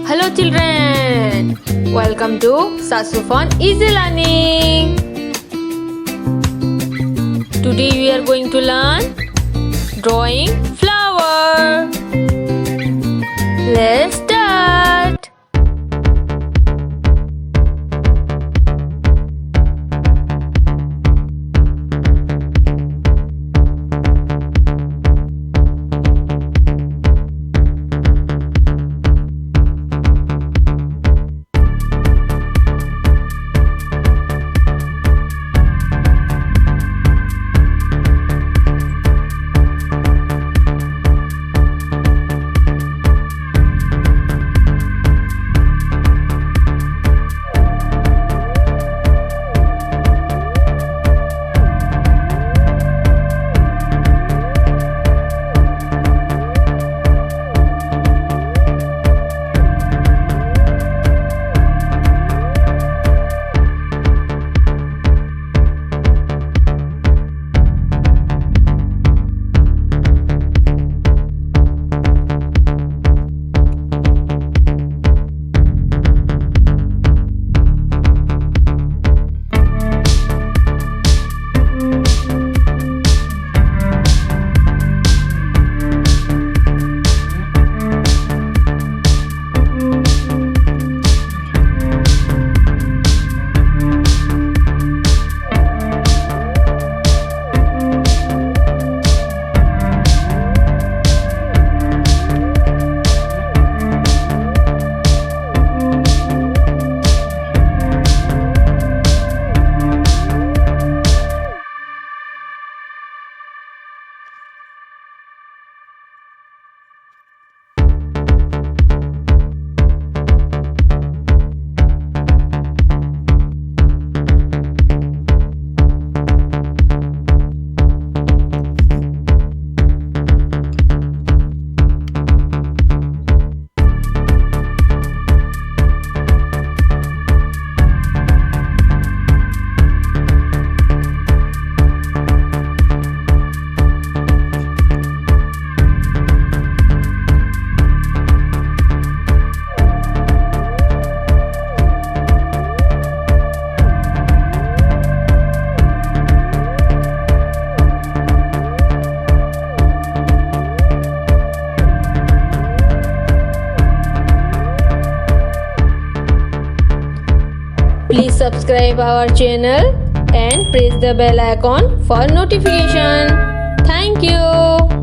Hello children, welcome to Sasu Fun Easy Learning. Today we are going to learn drawing flower. Let's start. Please subscribe our channel and press the bell icon for notification. Thank you.